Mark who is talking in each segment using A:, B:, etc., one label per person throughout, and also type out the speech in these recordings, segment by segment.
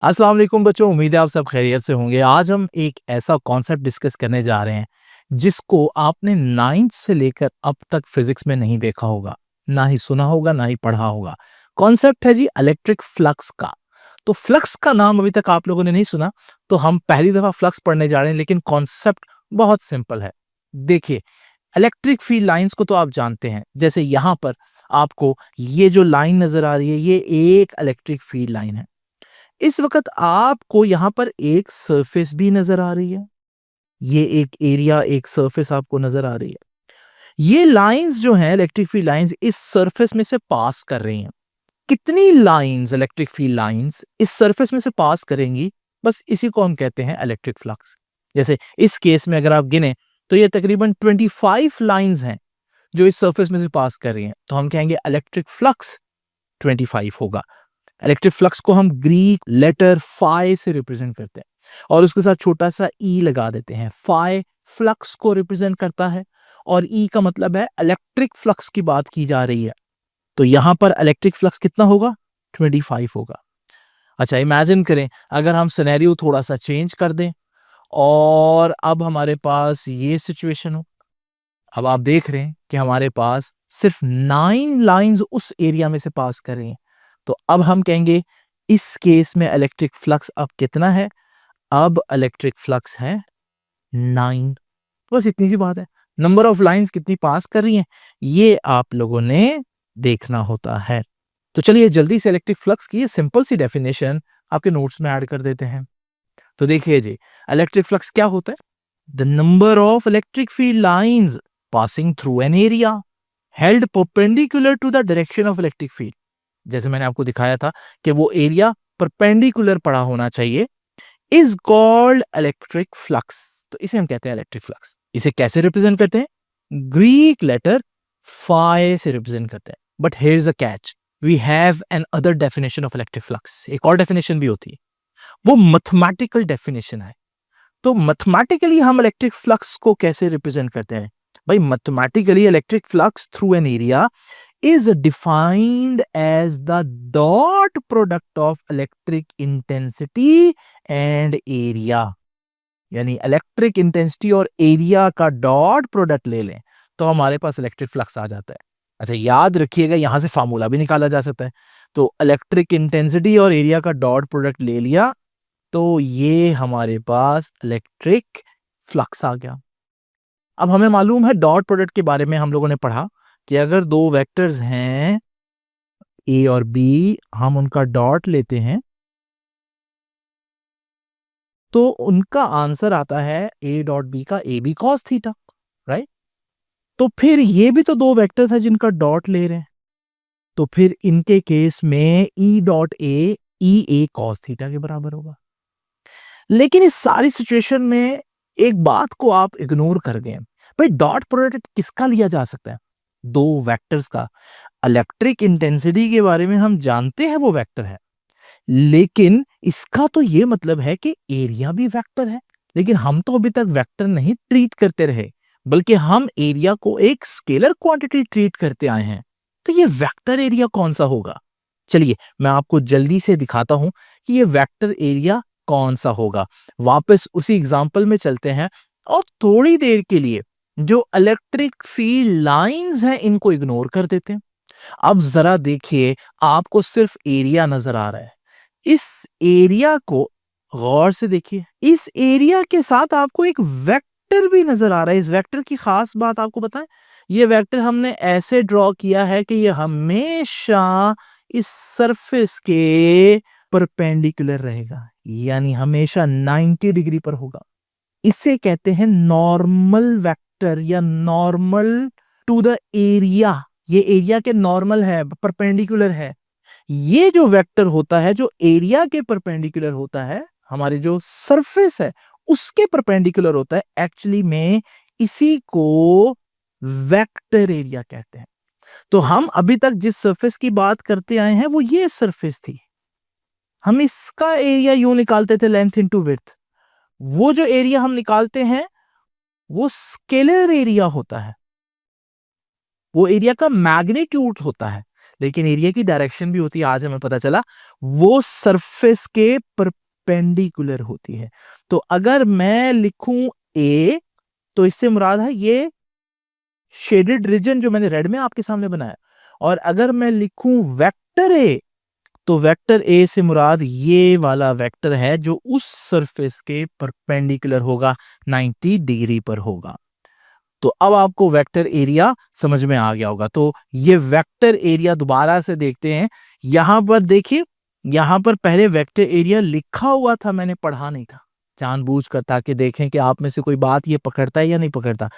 A: अस्सलाम वालेकुम बच्चों, उम्मीद है आप सब खैरियत से होंगे। आज हम एक ऐसा कॉन्सेप्ट डिस्कस करने जा रहे हैं जिसको आपने 9th से लेकर अब तक फिजिक्स में नहीं देखा होगा, ना ही सुना होगा, ना ही पढ़ा होगा। कॉन्सेप्ट है जी इलेक्ट्रिक फ्लक्स का। तो फ्लक्स का नाम अभी तक आप लोगों ने नहीं सुना, तो हम पहली दफा फ्लक्स पढ़ने जा रहे हैं, लेकिन कॉन्सेप्ट बहुत सिंपल है। देखिए, इलेक्ट्रिक फील्ड लाइंस को तो आप जानते हैं। जैसे यहाँ पर आपको ये जो लाइन नजर आ रही है, ये एक इलेक्ट्रिक फील्ड लाइन है। इस वक्त आपको यहाँ पर एक सरफेस भी नजर आ रही है। ये एक एरिया, एक सरफेस आपको नजर आ रही है। ये लाइंस जो हैं, इलेक्ट्रिक फील्ड लाइंस इस सरफेस में से पास कर रही हैं। कितनी लाइंस, इलेक्ट्रिक फील्ड लाइंस इस सरफेस में से पास करेंगी, बस इसी को हम कहते हैं इलेक्ट्रिक फ्लक्स। जैसे इस केस में अगर आप गिने तो ये तकरीबन 25 लाइंस हैं जो इस सरफेस में से पास कर रही हैं, तो हम कहेंगे इलेक्ट्रिक फ्लक्स 25 होगा। इलेक्ट्रिक फ्लक्स को हम ग्रीक लेटर फाई से रिप्रेजेंट करते हैं और उसके साथ छोटा सा ई लगा देते हैं। फाई फ्लक्स को रिप्रेजेंट करता है और ई का मतलब है इलेक्ट्रिक फ्लक्स की बात की जा रही है। तो यहां पर इलेक्ट्रिक फ्लक्स कितना होगा? 25 होगा। अच्छा, इमेजिन करें अगर हम सिनेरियो थोड़ा सा चेंज कर दें और अब हमारे पास ये सिचुएशन हो। अब आप देख रहे हैं कि हमारे पास सिर्फ 9 लाइंस उस एरिया में से पास कर रही हैं। तो अब हम कहेंगे इस केस में इलेक्ट्रिक फ्लक्स अब कितना है? अब इलेक्ट्रिक फ्लक्स है 9। बस इतनी सी बात है। नंबर ऑफ लाइंस कितनी पास कर रही हैं, ये आप लोगों ने देखना होता है। तो चलिए जल्दी से इलेक्ट्रिक फ्लक्स की ये सिंपल सी डेफिनेशन आपके नोट्स में ऐड कर देते हैं। तो देखिए जी, इलेक्ट्रिक फ्लक्स क्या होता है? The number of electric field lines passing through an area held perpendicular to the direction of electric field. जैसे मैंने आपको दिखाया था कि वो एरिया परपेंडिकुलर पड़ा होना चाहिए, इज कॉल्ड इलेक्ट्रिक फ्लक्स। तो इसे हम कहते हैं इलेक्ट्रिक फ्लक्स। इसे कैसे रिप्रेजेंट करते हैं? ग्रीक लेटर फाई से रिप्रेजेंट करते हैं। But here is a catch, we have another definition of electric flux. एक और डेफिनेशन भी होती है, वो मैथमेटिकल डेफिनेशन है। तो मैथमेटिकली हम इलेक्ट्रिक फ्लक्स को कैसे रिप्रेजेंट करते हैं? भाई mathematically electric flux through an area is defined as the dot product of electric intensity and area। यानी इलेक्ट्रिक इंटेंसिटी और एरिया का डॉट प्रोडक्ट ले लें तो हमारे पास इलेक्ट्रिक फ्लक्स आ जाता है। अच्छा, याद रखिएगा यहां से फार्मूला भी निकाला जा सकता है। तो इलेक्ट्रिक इंटेंसिटी और एरिया का डॉट प्रोडक्ट ले लिया तो ये हमारे पास इलेक्ट्रिक फ्लक्स आ गया। अब हमें मालूम है डॉट प्रोडक्ट के बारे में, हम लोगों ने पढ़ा कि अगर दो वेक्टर्स हैं ए और बी, हम उनका डॉट लेते हैं तो उनका आंसर आता है ए डॉट बी का A B cos theta, right? तो फिर ये भी तो दो वेक्टर्स हैं जिनका डॉट ले रहे हैं, तो फिर इनके केस में ई डॉट ए कॉस थीटा के बराबर होगा। लेकिन इस सारी सिचुएशन में एक बात को आप इग्नोर कर गए। भाई डॉट प्रोडक्ट किसका लिया जा सकता है? दो वेक्टर्स का। इलेक्ट्रिक इंटेंसिटी के बारे में हम जानते हैं वो वेक्टर है, लेकिन इसका तो ये मतलब है कि एरिया भी वेक्टर है। लेकिन हम तो अभी तक वेक्टर नहीं ट्रीट करते रहे, बल्कि हम एरिया को एक स्केलर क्वांटिटी ट्रीट करते आए हैं। तो ये वेक्टर एरिया कौन सा होगा? चलिए मैं आपको जल्दी से दिखाता हूं कि ये वेक्टर एरिया कौन सा होगा। वापस उसी एग्जांपल में चलते हैं और थोड़ी देर के लिए जो इलेक्ट्रिक फील्ड लाइंस हैं इनको इग्नोर कर देते हैं। अब जरा देखिए, आपको सिर्फ एरिया नजर आ रहा है। इस एरिया को गौर से देखिए। इस एरिया के साथ आपको एक वेक्टर भी नजर आ रहा है। इस वेक्टर की खास बात आपको बताएं, ये वेक्टर हमने ऐसे ड्रॉ किया है कि ये हमेशा इस सरफेस के परपेंडिकुलर रहेगा, यानी हमेशा 90 डिग्री पर होगा। इसे कहते हैं नॉर्मल वेक्टर या नॉर्मल टू द एरिया। ये एरिया के नॉर्मल है, परपेंडिकुलर है। ये जो वेक्टर होता है, जो एरिया के परपेंडिकुलर होता है, हमारे जो सरफेस है उसके परपेंडिकुलर होता है, एक्चुअली में इसी को वेक्टर एरिया कहते हैं। तो हम अभी तक जिस सरफेस की बात करते आए हैं वो ये सरफेस थी। हम इसका एरिया यूं निकालते थे, लेंथ इनटू विड्थ। वो जो एरिया हम निकालते हैं वो स्केलर एरिया होता है, वो एरिया का मैग्नीट्यूड होता है। लेकिन एरिया की डायरेक्शन भी होती है, आज हमें पता चला, वो सरफेस के परपेंडिकुलर होती है। तो अगर मैं लिखूं ए, तो इससे मुराद है ये शेडेड रीजन जो मैंने रेड में आपके सामने बनाया। और अगर मैं लिखूं वेक्टर ए, तो वेक्टर ए से मुराद ये वाला वेक्टर है जो उस सरफेस के परपेंडिकुलर होगा, 90 डिग्री पर होगा। तो अब आपको वेक्टर एरिया समझ में आ गया होगा। तो ये वेक्टर एरिया दोबारा से देखते हैं। यहां पर देखिए, यहां पर पहले वेक्टर एरिया लिखा हुआ था, मैंने पढ़ा नहीं था जानबूझकर, ताकि देखें कि आप में से कोई बात ये पकड़ता है या नहीं पकड़ता।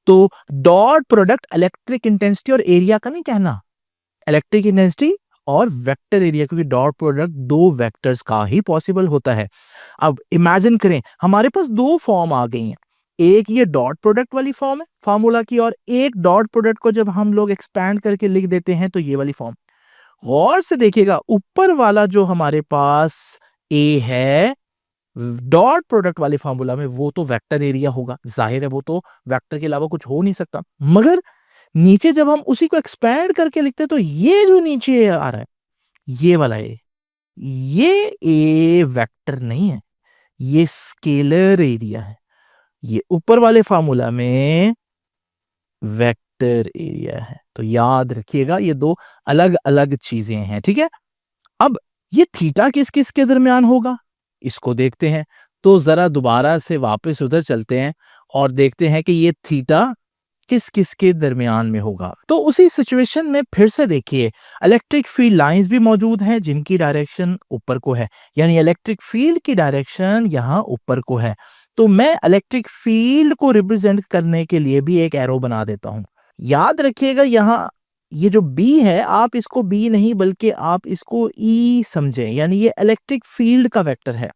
A: तो डॉट प्रोडक्ट इलेक्ट्रिक इंटेंसिटी और एरिया का नहीं कहना, इलेक्ट्रिक इंटेंसिटी और वेक्टर एरिया, क्योंकि डॉट प्रोडक्ट दो वेक्टर्स का ही पॉसिबल होता है। अब इमेजिन करें हमारे पास दो फॉर्म आ गई हैं, एक ये डॉट प्रोडक्ट वाली फॉर्म है फार्मूला की, और एक डॉट प्रोडक्ट को जब हम लोग एक्सपैंड करके लिख देते हैं तो ये वाली फॉर्म। गौर से देखिएगा, ऊपर वाला जो हमारे पास ए है डॉट प्रोडक्ट वाले फार्मूला में, वो तो वेक्टर एरिया होगा, जाहिर है वो तो वेक्टर के अलावा कुछ हो नहीं सकता। मगर नीचे जब हम उसी को एक्सपैंड करके लिखते हैं तो ये जो नीचे आ रहा है, ये वाला ये ए वेक्टर नहीं है, ये स्केलर एरिया है। ये ऊपर वाले फार्मूला में वेक्टर एरिया है। तो याद रखिएगा ये दो अलग अलग चीजें हैं, ठीक है। अब ये थीटा किस किस के दरमियान होगा, इसको देखते हैं। तो जरा दोबारा से वापस उधर चलते हैं और देखते हैं कि ये थीटा किस किस के दरमियान में होगा। तो उसी सिचुएशन में फिर से देखिए, इलेक्ट्रिक फील्ड लाइंस भी मौजूद हैं जिनकी डायरेक्शन ऊपर को है, यानी इलेक्ट्रिक फील्ड की डायरेक्शन यहां ऊपर को है। तो मैं इलेक्ट्रिक फील्ड को रिप्रेजेंट करने के लिए भी एक एरो बना देता हूं। याद रखिएगा यहां ये जो बी है, आप इसको बी नहीं बल्कि आप इसको ई समझें, यानी ये इलेक्ट्रिक फील्ड का वेक्टर है।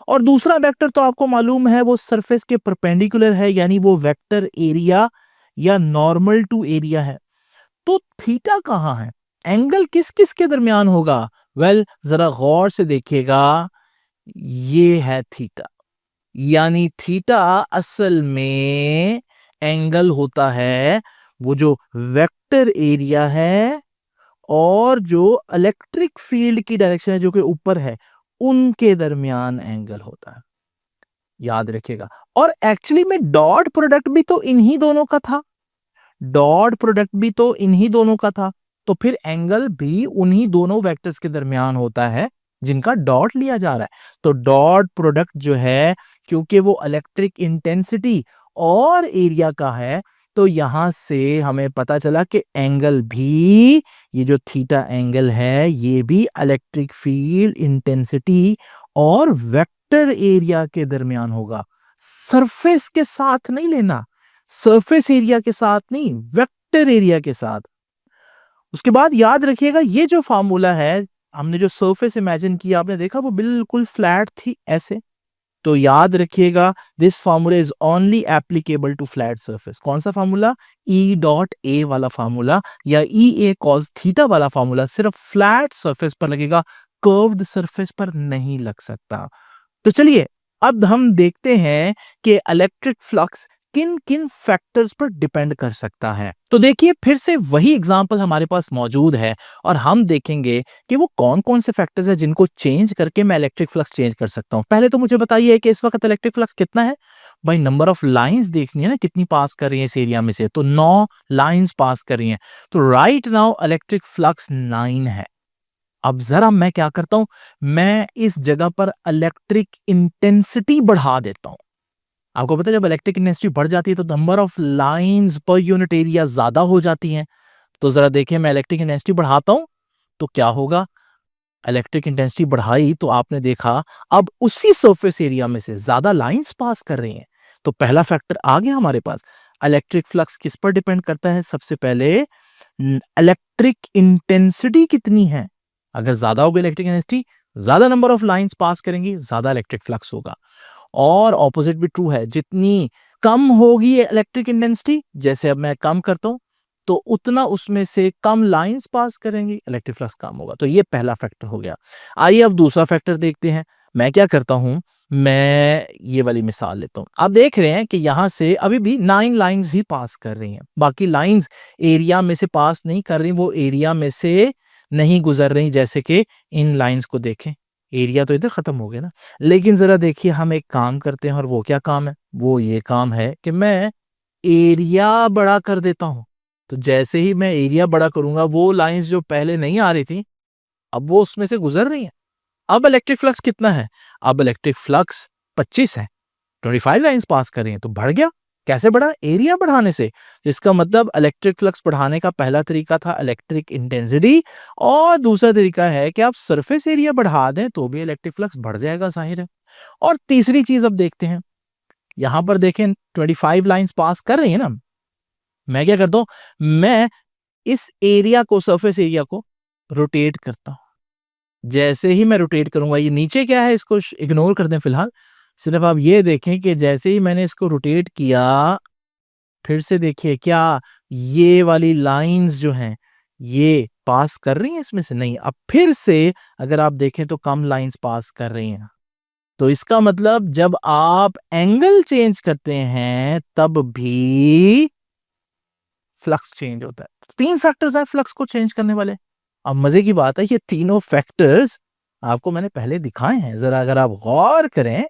A: और दूसरा वेक्टर तो आपको मालूम है वो सरफेस के परपेंडिकुलर है, यानी वो वेक्टर एरिया या नॉर्मल टू एरिया है। तो थीटा कहां है, एंगल किस किस के दरमियान होगा? जरा गौर से देखिएगा, ये है थीटा, यानी थीटा असल में एंगल होता है वो जो वेक्टर एरिया है और जो इलेक्ट्रिक फील्ड की डायरेक्शन है जो कि ऊपर है, उनके दरमियान एंगल होता है, याद रखिएगा। और एक्चुअली में डॉट प्रोडक्ट भी तो इन्हीं दोनों का था, डॉट प्रोडक्ट भी तो इन्हीं दोनों का था, तो फिर एंगल भी उन्हीं दोनों वेक्टर्स के दरमियान होता है जिनका डॉट लिया जा रहा है। तो डॉट प्रोडक्ट जो है, क्योंकि वो इलेक्ट्रिक इंटेंसिटी और एरिया का है, तो यहां से हमें पता चला कि एंगल भी, ये जो थीटा एंगल है, ये भी इलेक्ट्रिक फील्ड इंटेंसिटी और वेक्टर एरिया के दरमियान होगा। सरफेस के साथ नहीं लेना, सरफेस एरिया के साथ नहीं, वेक्टर एरिया के साथ। उसके बाद याद रखिएगा ये जो फार्मूला है, हमने जो सरफेस इमेजिन किया, आपने देखा वो बिल्कुल फ्लैट थी ऐसे। तो याद रखिएगा this formula is only applicable to flat surface. कौन सा फार्मूला? ई डॉट ए वाला फार्मूला या ई ए कॉस थीटा वाला फार्मूला सिर्फ फ्लैट सरफेस पर लगेगा, कर्व्ड सरफेस पर नहीं लग सकता। तो चलिए अब हम देखते हैं कि इलेक्ट्रिक फ्लक्स किन किन फैक्टर्स पर डिपेंड कर सकता है। तो देखिए फिर से वही एग्जांपल हमारे पास मौजूद है और हम देखेंगे कि वो कौन कौन से फैक्टर्स हैं जिनको चेंज करके मैं इलेक्ट्रिक फ्लक्स चेंज कर सकता हूं। पहले तो मुझे बताइए कि इस वक्त इलेक्ट्रिक फ्लक्स कितना है। भाई नंबर ऑफ लाइंस देखनी है ना, कितनी पास कर रही है इस एरिया में से, तो 9 लाइंस पास कर रही हैं। तो राइट नाउ इलेक्ट्रिक फ्लक्स 9 है। अब जरा मैं क्या करता हूं, मैं इस जगह पर इलेक्ट्रिक इंटेंसिटी बढ़ा देता हूं। आपको पता है जब इलेक्ट्रिक इंटेंसिटी बढ़ जाती है तो number of lines per unit area ज्यादा हो जाती हैं। तो जरा देखिए मैं इलेक्ट्रिक इंटेंसिटी बढ़ाता हूं तो क्या होगा, इलेक्ट्रिक इंटेंसिटी बढ़ाई तो आपने देखा अब उसी सरफेस एरिया में से ज्यादा लाइंस पास कर रही हैं। तो पहला फैक्टर आ गया हमारे पास। इलेक्ट्रिक फ्लक्स किस पर डिपेंड करता है? सबसे पहले इलेक्ट्रिक इंटेंसिटी कितनी है। अगर ज्यादा होगी इलेक्ट्रिक इंटेंसिटी, ज्यादा नंबर ऑफ लाइंस पास करेंगी, ज्यादा इलेक्ट्रिक फ्लक्स होगा। और ऑपोजिट भी ट्रू है, जितनी कम होगी इलेक्ट्रिक इंटेंसिटी, जैसे अब मैं कम करता हूं तो उतना उसमें से कम लाइंस पास करेंगे, इलेक्ट्रिक फ्लक्स कम होगा। तो ये पहला फैक्टर हो गया। आइए अब दूसरा फैक्टर देखते हैं। मैं क्या करता हूं, मैं ये वाली मिसाल लेता हूं। आप देख रहे हैं कि यहां से अभी भी 9 लाइंस ही पास कर रही हैं, बाकी लाइंस एरिया में से पास नहीं कर रही, वो एरिया में से नहीं गुजर रही, जैसे कि इन लाइंस को देखें, एरिया तो इधर खत्म हो गया ना। लेकिन जरा देखिए हम एक काम करते हैं, और वो क्या काम है? वो ये काम है कि मैं एरिया बड़ा कर देता हूं। तो जैसे ही मैं एरिया बड़ा करूंगा, वो लाइंस जो पहले नहीं आ रही थी, अब वो उसमें से गुजर रही हैं। अब इलेक्ट्रिक फ्लक्स कितना है? अब इलेक्ट्रिक फ्लक्स 25 है, 25 लाइंस पास कर रही हैं, तो बढ़ गया। कैसे बढ़ा? एरिया बढ़ाने से। इसका मतलब इलेक्ट्रिक फ्लक्स बढ़ाने का पहला तरीका था इलेक्ट्रिक इंटेंसिटी, और दूसरा तरीका है कि आप सरफेस एरिया बढ़ा दें तो भी इलेक्ट्रिक फ्लक्स बढ़ जाएगा, जाहिर है। और तीसरी चीज अब देखते हैं, यहां पर देखें 25 लाइंस पास कर रही है ना, मैं क्या करता हूं, मैं इस एरिया को, सरफेस एरिया को रोटेट करता हूं। जैसे ही मैं रोटेट करूंगा, ये नीचे क्या है इसको इग्नोर कर दें फिलहाल, सिर्फ आप ये देखें कि जैसे ही मैंने इसको रोटेट किया, फिर से देखिए क्या ये वाली लाइंस जो हैं ये पास कर रही हैं इसमें से? नहीं। अब फिर से अगर आप देखें तो कम लाइंस पास कर रही हैं। तो इसका मतलब जब आप एंगल चेंज करते हैं तब भी फ्लक्स चेंज होता है। 3 फैक्टर्स हैं फ्लक्स को चेंज करने वाले। अब मजे की बात है, ये तीनों फैक्टर्स आपको मैंने पहले दिखाए हैं। जरा अगर आप गौर करें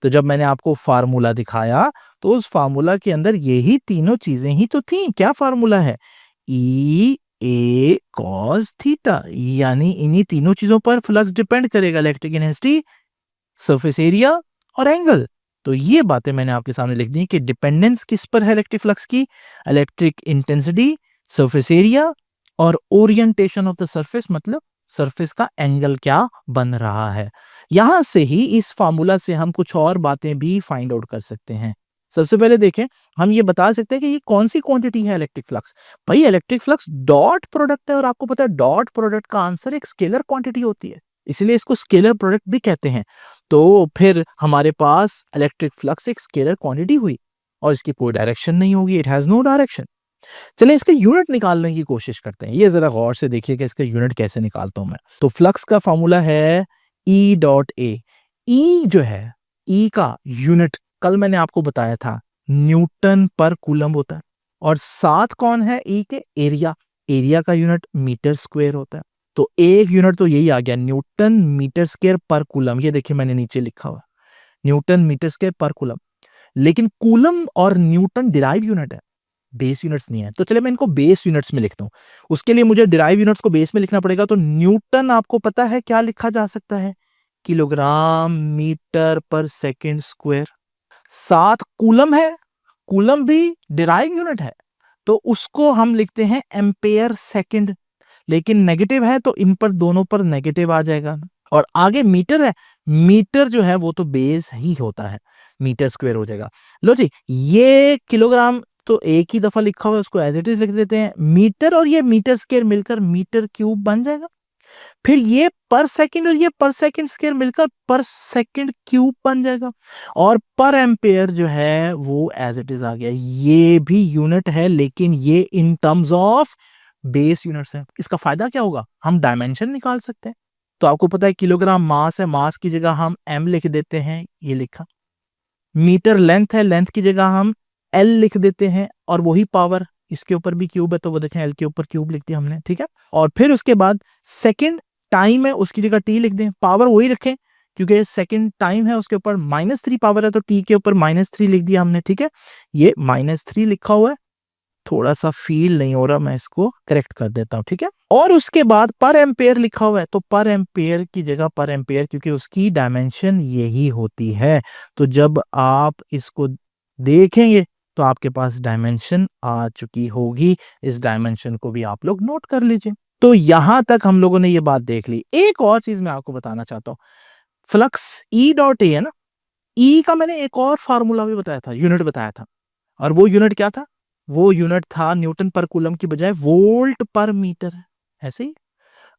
A: तो जब मैंने आपको फार्मूला दिखाया तो उस फार्मूला के अंदर यही तीनों चीजें ही तो थी। क्या फार्मूला है? ई ए कॉस थीटा, यानी इन्हीं तीनों चीजों पर फ्लक्स डिपेंड करेगा, इलेक्ट्रिक इंटेंसिटी, सरफेस एरिया और एंगल। तो ये बातें मैंने आपके सामने लिख दी कि डिपेंडेंस किस पर है इलेक्ट्रिक फ्लक्स की? इलेक्ट्रिक इंटेंसिटी, सरफेस एरिया और ओरिएंटेशन ऑफ द सरफेस, मतलब सरफेस का एंगल क्या बन रहा है। यहां से ही इस फार्मूला से हम कुछ और बातें भी फाइंड आउट कर सकते हैं। सबसे पहले देखें, हम ये बता सकते हैं कि ये कौन सी क्वांटिटी है इलेक्ट्रिक फ्लक्स। भाई इलेक्ट्रिक फ्लक्स डॉट प्रोडक्ट है, और आपको पता है डॉट प्रोडक्ट का आंसर एक स्केलर क्वांटिटी होती है, इसलिए इसको स्केलर प्रोडक्ट भी कहते हैं। तो फिर हमारे पास इलेक्ट्रिक फ्लक्स एक स्केलर क्वांटिटी हुई, और इसकी कोई डायरेक्शन नहीं होगी, इट हैज नो डायरेक्शन। चलिए इसका यूनिट निकालने की कोशिश करते हैं। ये जरा गौर से देखिए कि इसका यूनिट कैसे निकालता हूं मैं। तो फ्लक्स का फॉर्मूला है ई डॉट ए। ई जो है, ई का यूनिट कल मैंने आपको बताया था न्यूटन पर कूलम होता है, और साथ कौन है ई के? एरिया। एरिया का यूनिट मीटर स्क्वायर होता है। तो एक यूनिट तो यही आ गया, न्यूटन मीटर स्क्वायर पर कूलम। ये देखिए मैंने नीचे लिखा हुआ न्यूटन मीटर स्क्वायर पर कूलम। लेकिन कूलम और न्यूटन डिराइव यूनिट है, बेस यूनिट्स नहीं है। तो चलिए मैं इनको बेस यूनिट्स में लिखता हूं। उसके लिए मुझे डिराइव यूनिट्स को बेस में लिखना पड़ेगा। तो न्यूटन आपको पता है क्या लिखा जा सकता है? किलोग्राम मीटर पर सेकंड स्क्वायर। साथ कूलम है, कूलम भी डिराइव यूनिट है, तो उसको हम लिखते हैं एम्पेयर सेकंड। लेकिन नेगेटिव है तो इन पर दोनों पर नेगेटिव आ जाएगा। और आगे मीटर है, मीटर जो है वो तो बेस ही होता है, मीटर स्क्वायर हो जाएगा। लो जी, ये किलोग्राम तो एक ही दफा लिखा हुआ है, उसको एज इट इज लिख देते हैं। मीटर और ये मीटर स्क्वायर मिलकर मीटर क्यूब बन जाएगा। फिर ये पर सेकंड और ये पर सेकंड स्क्वायर मिलकर पर सेकंड क्यूब बन जाएगा। और पर एम्पेयर जो है वो एज इट इज आ गया। ये भी यूनिट है, लेकिन ये in terms of base units है। इसका फायदा क्या होगा? हम डायमेंशन निकाल सकते हैं। तो आपको पता है किलोग्राम मास है, मास की जगह हम एम लिख देते हैं, ये लिखा। मीटर लेंथ है, लेंथ की जगह हम एल लिख देते हैं, और वही पावर, इसके ऊपर भी क्यूब है तो वो देखें एल के ऊपर क्यूब लिख दिया हमने, ठीक है। और फिर उसके बाद सेकंड टाइम है, उसकी जगह टी लिख दें, पावर वही रखें क्योंकि सेकंड टाइम है, उसके ऊपर -3 पावर है तो टी के ऊपर -3 लिख दिया हमने, ठीक है। ये -3 लिखा हुआ है, थोड़ा सा फील नहीं हो रहा, मैं इसको करेक्ट कर देता हूं, ठीक है। और उसके बाद पर एम्पेयर लिखा हुआ है, तो पर एम्पेयर की जगह पर एम्पेयर, क्योंकि उसकी डायमेंशन यही होती है। तो जब आप इसको देखेंगे तो आपके पास डायमेंशन आ चुकी होगी। इस डायमेंशन को भी आप लोग नोट कर लीजिए। तो यहां तक हम लोगों ने ये बात देख ली। एक और चीज मैं आपको बताना चाहता हूं, फ्लक्स ई डॉट ए है ना, ई का मैंने एक और फार्मूला भी बताया था, यूनिट बताया था। और वो यूनिट क्या था? वो यूनिट था न्यूटन पर कूलम की बजाय वोल्ट पर मीटर। ऐसे ही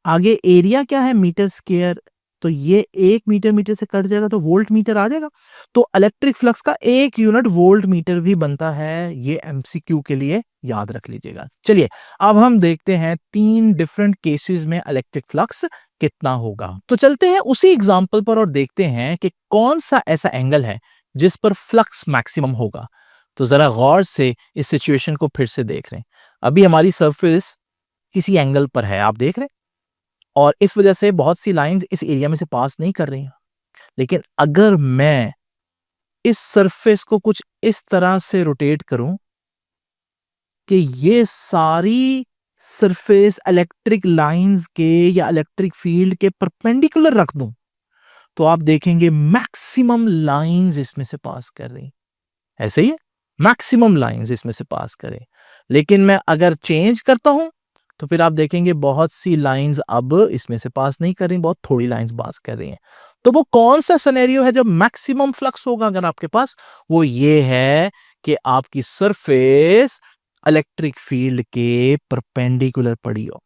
A: आगे एरिया क्या है? Metre square. तो ये 1 मीटर मीटर से कट जाएगा तो वोल्ट मीटर आ जाएगा। तो इलेक्ट्रिक फ्लक्स का एक यूनिट वोल्ट मीटर भी बनता है। ये एमसीक्यू के लिए याद रख लीजिएगा। चलिए अब हम देखते हैं 3 डिफरेंट केसेस में इलेक्ट्रिक फ्लक्स कितना होगा। तो चलते हैं उसी एग्जांपल पर और देखते हैं कि कौन सा ऐसा एंगल है जिस पर फ्लक्स मैक्सिमम होगा। तो जरा गौर से इस सिचुएशन को फिर से देख रहे हैं। अभी हमारी सरफेस किसी एंगल पर है, आप देख रहे हैं। और इस वजह से बहुत सी लाइंस इस एरिया में से पास नहीं कर रही हैं। लेकिन अगर मैं इस सरफेस को कुछ इस तरह से रोटेट करूं कि ये सारी सरफेस इलेक्ट्रिक लाइंस के या इलेक्ट्रिक फील्ड के परपेंडिकुलर रख दूं, तो आप देखेंगे मैक्सिमम लाइंस इसमें से पास कर रही। ऐसे ही है, मैक्सिमम लाइंस इसमें से पास करें। लेकिन मैं अगर चेंज करता हूं तो फिर आप देखेंगे बहुत सी लाइंस अब इसमें से पास नहीं कर रही, बहुत थोड़ी लाइंस पास कर रही हैं। तो वो कौन सा सिनेरियो है जब मैक्सिमम फ्लक्स होगा अगर आपके पास? वो ये है कि आपकी सरफेस इलेक्ट्रिक फील्ड के परपेंडिकुलर पड़ी हो,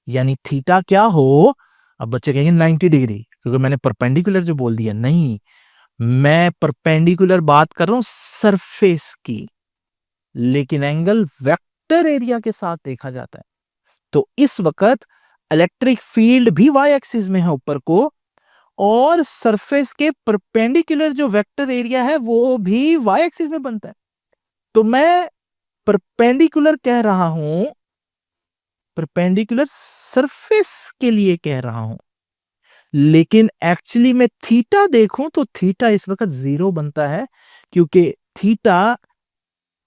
A: यानी थीटा क्या हो। अब बच्चे कहेंगे 90 डिग्री, क्योंकि मैंने परपेंडिकुलर जो बोल दिया। नहीं, मैं परपेंडिकुलर बात कर रहा हूं सरफेस की, लेकिन एंगल वेक्टर एरिया के साथ देखा जाता है। तो इस वक्त इलेक्ट्रिक फील्ड भी वाई एक्सिस में है ऊपर को, और सरफेस के परपेंडिकुलर जो वेक्टर एरिया है वो भी वाई एक्सिस में बनता है। तो मैं परपेंडिकुलर कह रहा हूं, परपेंडिकुलर सरफेस के लिए कह रहा हूं, लेकिन एक्चुअली में थीटा देखूं तो थीटा इस वक्त 0 बनता है, क्योंकि थीटा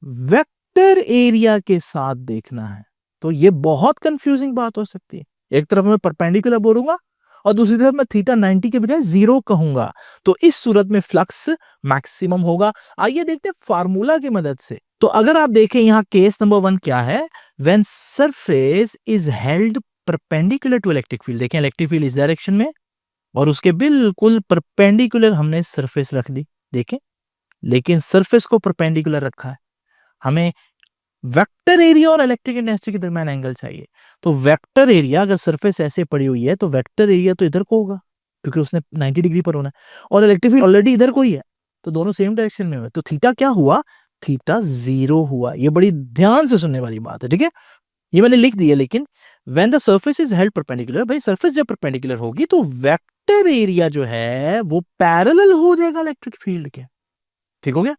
A: वेक्टर एरिया के साथ देखना है। तो ये बहुत कंफ्यूजिंग बात हो सकती है। एक तरफ मैं परपेंडिकुलर बोलूंगा और दूसरी तरफ मैं थीटा 90 के बजाय 0 कहूंगा, तो इस सूरत में फ्लक्स मैक्सिमम होगा। आइए देखते हैं फार्मूला की मदद से। तो अगर आप देखें यहां केस नंबर 1 क्या है, when surface is held perpendicular to electric field. देखें इलेक्ट्रिक फील्ड इस डायरेक्शन में और उसके बिल्कुल परपेंडिकुलर हमने सरफेस रख दी। देखें, लेकिन सरफेस को परपेंडिकुलर रखा है। हमें वेक्टर एरिया और इलेक्ट्रिक इंटेंसिटी के दरमियान एंगल चाहिए। तो वेक्टर एरिया, अगर सरफेस ऐसे पड़ी हुई है तो वेक्टर एरिया तो इधर को होगा, क्योंकि उसने 90 डिग्री पर होना है, और इलेक्ट्रिक फील्ड ऑलरेडी इधर को ही है, तो दोनों सेम डायरेक्शन में हुए। तो थीटा क्या हुआ? थीटा 0 हुआ। ये बड़ी ध्यान से सुनने वाली बात है, ठीक है। ये मैंने लिख दिया, लेकिन when the surface is held perpendicular, भाई सरफेस जब परपेंडिकुलर होगी तो वेक्टर एरिया जो है वो पैरेलल हो जाएगा इलेक्ट्रिक फील्ड के। ठीक हो गया।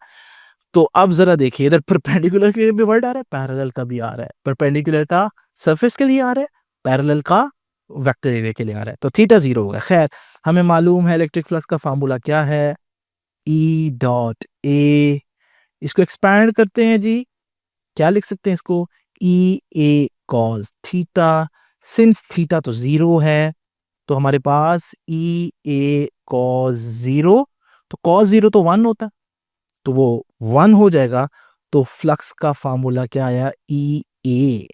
A: तो अब जरा देखिए, इधर परपेंडिकुलर के लिए भी वर्ड आ रहा है, पैरेलल का भी आ रहा है। परपेंडिकुलर का सरफेस के लिए आ रहा है, पैरेलल का वेक्टर एरिया के लिए आ रहा है। तो थीटा 0 होगा। खैर, हमें मालूम है इलेक्ट्रिक फ्लक्स का फार्मूला क्या है, ई डॉट ए। इसको एक्सपैंड करते हैं जी, क्या लिख सकते हैं इसको, ई A cos theta. Since theta तो 0 है, तो हमारे पास ई ए कॉस 0, तो कॉस 0 तो 1 होता है, तो वो 1 हो जाएगा। तो फ्लक्स का फार्मूला क्या आया, E A,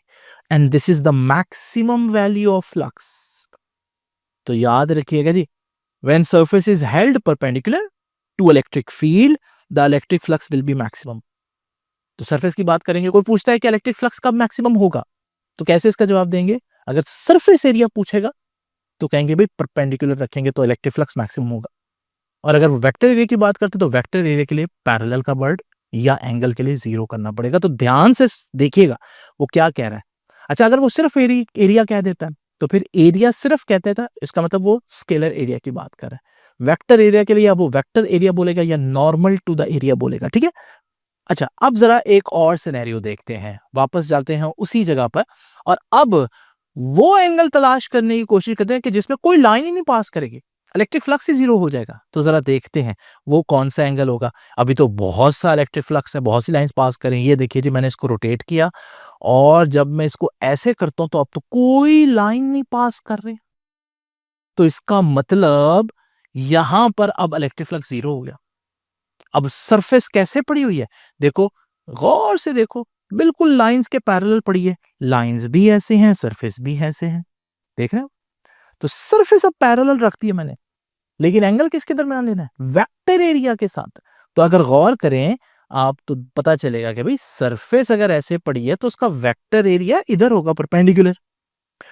A: and this is the maximum value of flux. तो याद रखिएगा जी, when surface is held perpendicular to electric field, the electric flux will be maximum. तो सरफेस की बात करेंगे, कोई पूछता है कि इलेक्ट्रिक फ्लक्स कब मैक्सिमम होगा, तो कैसे इसका जवाब देंगे? अगर सरफेस एरिया पूछेगा तो कहेंगे भाई परपेंडिकुलर रखेंगे तो इलेक्ट्रिक फ्लक्स मैक्सिमम होगा। और अगर वेक्टर एरिया की बात करते तो वेक्टर एरिया के लिए पैरेलल का वर्ड या एंगल के लिए 0 करना पड़ेगा। तो ध्यान से देखिएगा वो क्या कह रहा है। अच्छा, अगर वो सिर्फ एरिया कह देता है तो फिर एरिया सिर्फ कहते था, इसका मतलब वो स्केलर एरिया की बात कर रहा है। वेक्टर एरिया के लिए या वो वेक्टर एरिया बोलेगा या नॉर्मल टू द एरिया बोलेगा, ठीक है। अच्छा, अब जरा एक और सिनेरियो देखते हैं, वापस जाते हैं उसी जगह पर, और अब वो एंगल तलाश करने की कोशिश करते हैं कि जिसमें कोई लाइन ही नहीं पास करेगी, इलेक्ट्रिक फ्लक्स ही 0 हो जाएगा। तो जरा देखते हैं वो कौन सा एंगल होगा। अभी तो बहुत सा इलेक्ट्रिक फ्लक्स है, बहुत सी लाइंस पास करें। ये देखिए जी, मैंने इसको रोटेट किया और जब मैं इसको ऐसे करता हूं तो अब तो कोई लाइन नहीं पास कर रही। तो इसका मतलब यहां पर अब इलेक्ट्रिक फ्लक्स 0 हो गया। अब सरफेस कैसे पड़ी हुई है, देखो, गौर से देखो, बिल्कुल लाइंस के पैरेलल पड़ी है। लाइंस भी ऐसे हैं, सरफेस भी ऐसे हैं, देख रहे हो। तो सरफेस अब पैरेलल रख दी है मैंने, लेकिन एंगल किसके दरमियान लेना है, वेक्टर एरिया के साथ। तो अगर गौर करें आप तो पता चलेगा कि भाई सरफेस अगर ऐसे पड़ी है तो उसका वेक्टर एरिया इधर होगा परपेंडिकुलर।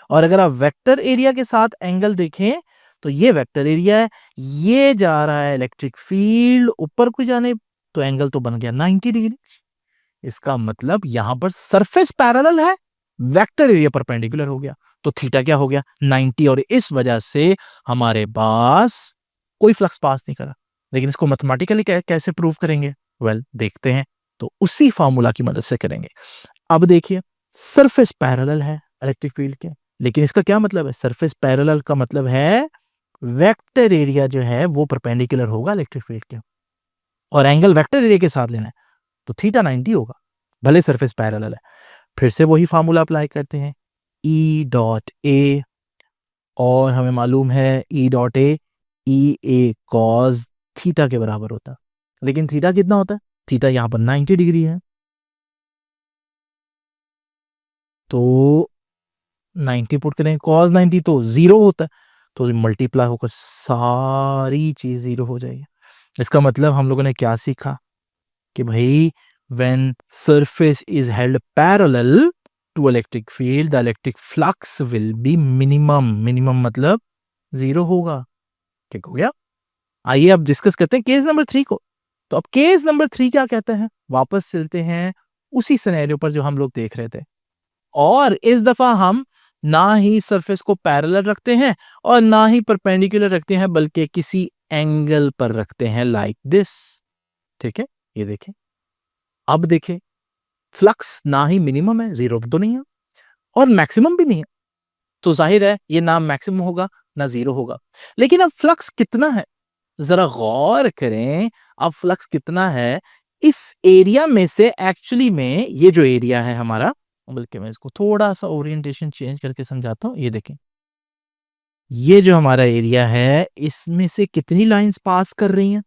A: और अगर आप वेक्टर एरिया के साथ एंगल देखें तो ये वेक्टर एरिया है, ये जा रहा है इलेक्ट्रिक फील्ड ऊपर को जाने, तो एंगल तो बन गया 90 डिग्री। इसका मतलब यहां पर सरफेस पैरेलल है, वेक्टर एरिया परपेंडिकुलर हो गया, तो थीटा क्या हो गया, 90। और इस वजह से हमारे पास कोई फ्लक्स पास नहीं करा। लेकिन इसको मैथमेटिकली कैसे प्रूव करेंगे, वेल देखते हैं। तो उसी फार्मूला की मदद से करेंगे। अब देखिए, सरफेस पैरेलल है इलेक्ट्रिक फील्ड के, लेकिन इसका क्या मतलब है? सरफेस पैरेलल का मतलब है वेक्टर एरिया जो है वो परपेंडिकुलर होगा इलेक्ट्रिक फील्ड के, और एंगल वेक्टर एरिया के साथ लेना है तो थीटा 90 होगा, भले सरफेस पैरेलल है। फिर से वही फार्मूला अप्लाई करते हैं, ई डॉट ए, और हमें मालूम है ई dot A, E A cos theta के बराबर होता है। लेकिन थीटा कितना होता है? थीटा यहाँ पर 90 डिग्री है, तो 90 पुट करें, कॉस 90 तो 0 होता है, तो मल्टीप्लाई होकर सारी चीज 0 हो जाएगी। इसका मतलब हम लोगों ने क्या सीखा कि भाई when surface is held parallel to electric field the electric flux will be minimum. Minimum मतलब 0 होगा। ठीक हो गया? आइए अब डिस्कस करते हैं केस नंबर 3 को। तो अब केस नंबर 3 क्या कहते हैं? वापस चलते हैं उसी सिनेरियो पर जो हम लोग देख रहे थे, और इस दफा हम ना ही सरफेस को पैरेलल रखते हैं और ना ही परपेंडिकुलर रखते हैं, बल्कि किसी एंगल पर रखते हैं, लाइक दिस। ठीक है, ये देखें। अब देखें, फ्लक्स ना ही मिनिमम है, 0 तो नहीं है, और मैक्सिमम भी नहीं है, तो जाहिर है ये ना मैक्सिमम होगा ना 0 होगा। लेकिन अब फ्लक्स कितना है? जरा गौर करें, अब फ्लक्स कितना है इस एरिया में से। एक्चुअली में ये जो एरिया है हमारा, बल्कि मैं इसको थोड़ा सा ओरिएंटेशन चेंज करके समझाता हूं। ये देखें, ये जो हमारा एरिया है इसमें से कितनी लाइंस पास कर रही हैं?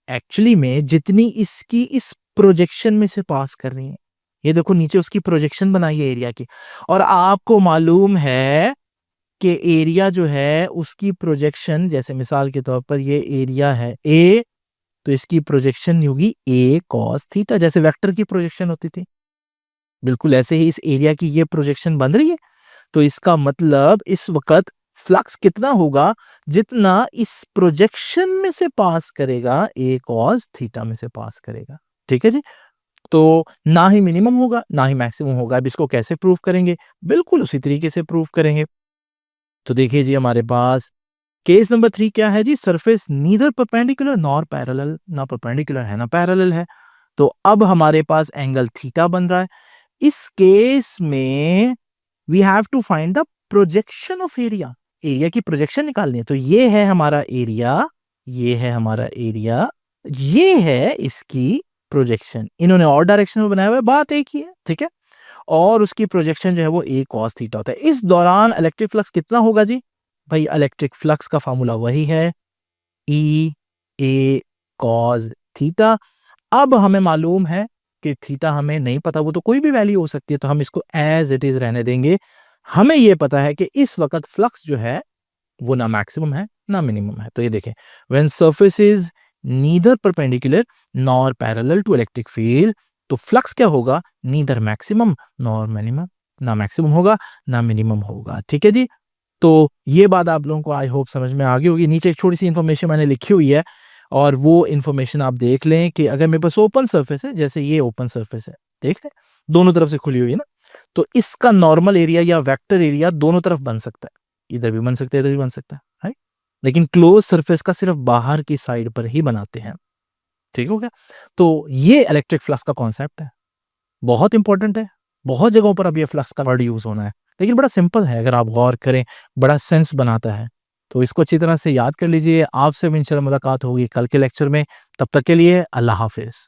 A: एक्चुअली में जितनी इसकी इस प्रोजेक्शन में से पास कर रही हैं। ये देखो नीचे उसकी प्रोजेक्शन बनाई है एरिया की, और आपको मालूम है कि एरिया जो है उसकी प्रोजेक्शन, जैसे मिसाल के तौर पर ये एरिया है ए, तो इसकी प्रोजेक्शन होगी ए कॉस थीटा, जैसे वेक्टर की प्रोजेक्शन होती थी। बिल्कुल ऐसे ही इस एरिया की ये प्रोजेक्शन बन रही है। तो इसका मतलब इस वक्त फ्लक्स कितना होगा? जितना इस प्रोजेक्शन में से पास करेगा, ए कॉस थीटा में से पास करेगा। ठीक है जी? तो ना ही मिनिमम होगा ना ही मैक्सिमम होगा। अब इसको कैसे प्रूव करेंगे? बिल्कुल उसी तरीके से प्रूव करेंगे। तो देखिए जी, हमारे पास केस नंबर 3 क्या है जी? Surface neither perpendicular nor parallel, ना परपेंडिकुलर है ना पैरेलल है। तो अब हमारे पास एंगल थीटा बन रहा है। इस केस में we have to find the projection of area. Area की प्रोजेक्शन निकालनी है। तो ये है हमारा एरिया, ये है हमारा एरिया, ये है इसकी प्रोजेक्शन। इन्होंने और डायरेक्शन में बनाया हुआ है, बात एक ही है। ठीक है, और उसकी प्रोजेक्शन जो है वो ए कॉस थीटा होता है। इस दौरान इलेक्ट्रिक फ्लक्स कितना होगा जी? भाई इलेक्ट्रिक फ्लक्स का फॉर्मूला वही है, ई ए कॉस थीटा। अब हमें मालूम है कि थीटा हमें नहीं पता, वो तो कोई भी वैल्यू हो सकती है, तो हम इसको एज इट इज रहने देंगे। हमें ये पता है कि इस वक्त फ्लक्स जो है वो ना मैक्सिमम है ना मिनिमम है। तो ये देखें, when surface is neither perpendicular nor parallel to electric field, तो फ्लक्स क्या होगा? नीदर मैक्सिमम नॉर मिनिमम, ना मैक्सिमम होगा ना मिनिमम होगा। ठीक है जी? तो ये बात आप लोगों को आई होप समझ में आ गई होगी। नीचे एक छोटी सी इन्फॉर्मेशन मैंने लिखी हुई है, और वो इन्फॉर्मेशन आप देख लें कि अगर मेरे पास ओपन सरफेस है, जैसे ये ओपन सरफेस है, देख लें दोनों तरफ से खुली हुई है ना, तो इसका नॉर्मल एरिया या वेक्टर एरिया दोनों तरफ बन सकता है, इधर भी बन सकता है इधर भी बन सकता है। लेकिन क्लोज सरफेस का सिर्फ बाहर की साइड पर ही बनाते हैं। ठीक हो गया? तो ये इलेक्ट्रिक फ्लक्स का कॉन्सेप्ट है, बहुत इंपॉर्टेंट है। बहुत जगहों पर अब ये फ्लक्स का वर्ड यूज होना है, लेकिन बड़ा सिंपल है अगर आप गौर करें, बड़ा सेंस बनाता है। तो इसको अच्छी तरह से याद कर लीजिए। आपसे भी इंशाल्लाह मुलाकात होगी कल के लेक्चर में। तब तक के लिए अल्लाह हाफिज।